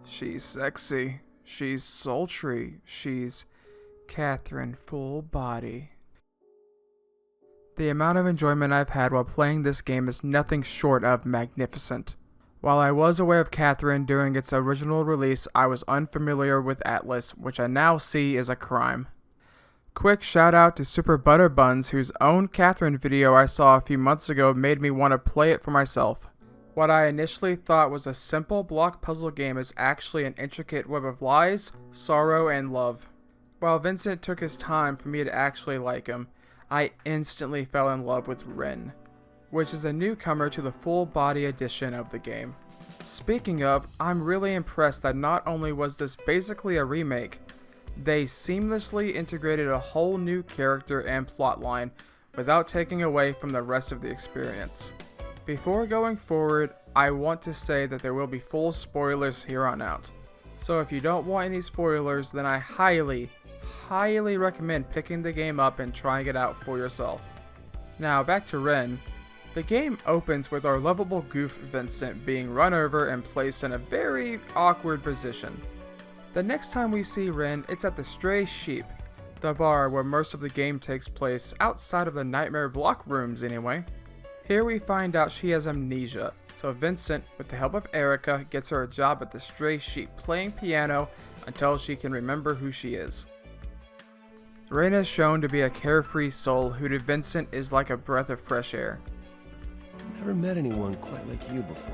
She's sexy. She's sultry. She's Qatherine full body. The amount of enjoyment I've had while playing this game is nothing short of magnificent. While I was aware of Qatherine during its original release, I was unfamiliar with Atlas, which I now see is a crime. Quick shout out to Super Butterbuns, whose own Qatherine video I saw a few months ago made me want to play it for myself. What I initially thought was a simple block puzzle game is actually an intricate web of lies, sorrow, and love. While Vincent took his time for me to actually like him, I instantly fell in love with Rin, which is a newcomer to the full body edition of the game. Speaking of, I'm really impressed that not only was this basically a remake, they seamlessly integrated a whole new character and plotline without taking away from the rest of the experience. Before going forward, I want to say that there will be full spoilers here on out. So if you don't want any spoilers, then I highly recommend picking the game up and trying it out for yourself. Now back to Rin. The game opens with our lovable goof Vincent being run over and placed in a very awkward position. The next time we see Rin, it's at the Stray Sheep, the bar where most of the game takes place, outside of the nightmare block rooms anyway. Here we find out she has amnesia, so Vincent, with the help of Erica, gets her a job at the Stray Sheep playing piano until she can remember who she is. Rin is shown to be a carefree soul who to Vincent is like a breath of fresh air. Never met anyone quite like you before.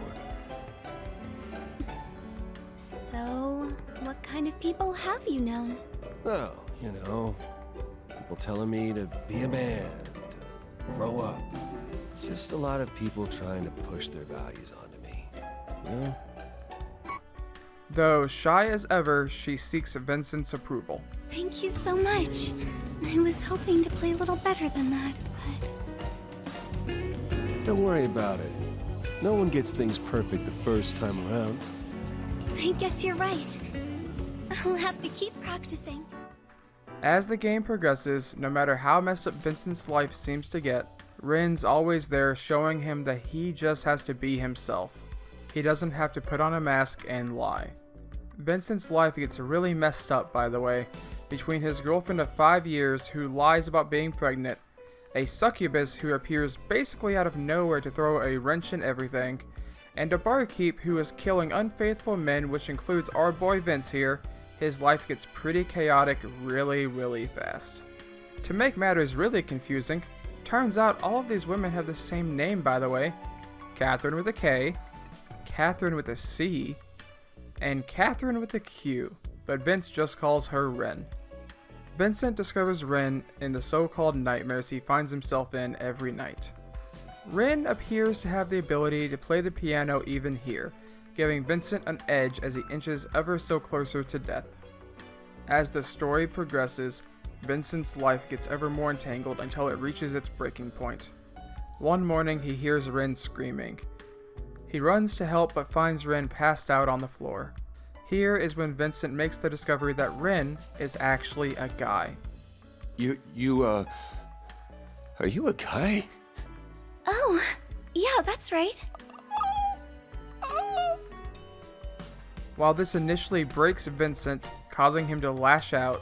So, what kind of people have you known? Well, you know, people telling me to be a man, to grow up. Just a lot of people trying to push their values onto me, you know? Though shy as ever, she seeks Vincent's approval. Thank you so much. I was hoping to play a little better than that, but... Don't worry about it. No one gets things perfect the first time around. I guess you're right. I'll have to keep practicing. As the game progresses, no matter how messed up Vincent's life seems to get, Rin's always there showing him that he just has to be himself. He doesn't have to put on a mask and lie. Vincent's life gets really messed up, by the way, between his girlfriend of 5 years who lies about being pregnant, a succubus who appears basically out of nowhere to throw a wrench in everything, and a barkeep who is killing unfaithful men, which includes our boy Vince here. His life gets pretty chaotic really fast. To make matters really confusing, turns out all of these women have the same name, by the way. Qatherine with a K, Qatherine with a C, and Qatherine with a Q, but Vince just calls her Rin. Vincent discovers Rin in the so-called nightmares he finds himself in every night. Rin appears to have the ability to play the piano even here, giving Vincent an edge as he inches ever so closer to death. As the story progresses, Vincent's life gets ever more entangled until it reaches its breaking point. One morning he hears Rin screaming. He runs to help but finds Rin passed out on the floor. Here is when Vincent makes the discovery that Rin is actually a guy. Are you a guy? Oh, yeah, that's right. While this initially breaks Vincent, causing him to lash out,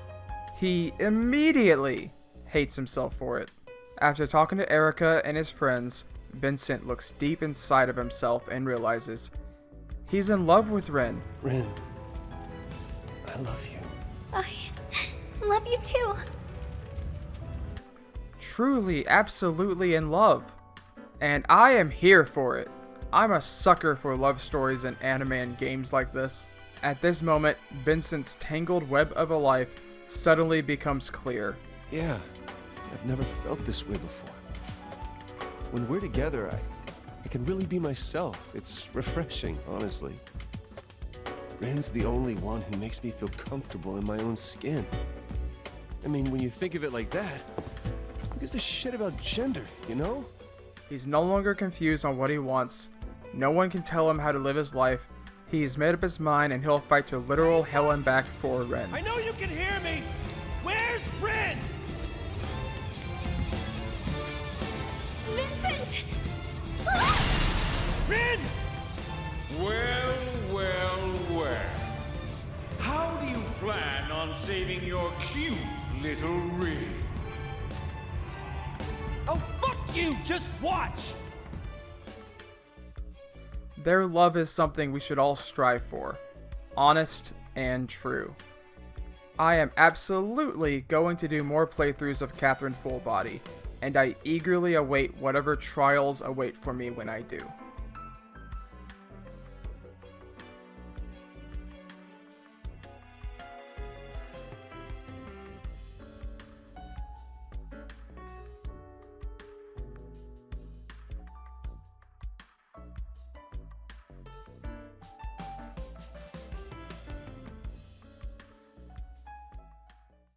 he immediately hates himself for it. After talking to Erica and his friends, Vincent looks deep inside of himself and realizes he's in love with Rin. Rin, I love you. I love you too. Truly, absolutely in love. And I am here for it. I'm a sucker for love stories in anime and games like this. At this moment, Vincent's tangled web of a life suddenly becomes clear. Yeah, I've never felt this way before. When we're together, I can really be myself. It's refreshing, honestly. Rin's the only one who makes me feel comfortable in my own skin. I mean, when you think of it like that, who gives a shit about gender, you know? He's no longer confused on what he wants. No one can tell him how to live his life. He's made up his mind and he'll fight to literal hell and back for Rin. I know you can hear me! Where's Rin? Vincent! Rin! Well. on saving your cute little ring. Oh, fuck you! Just watch! Their love is something we should all strive for. Honest and true. I am absolutely going to do more playthroughs of Qatherine Full Body, and I eagerly await whatever trials await for me when I do.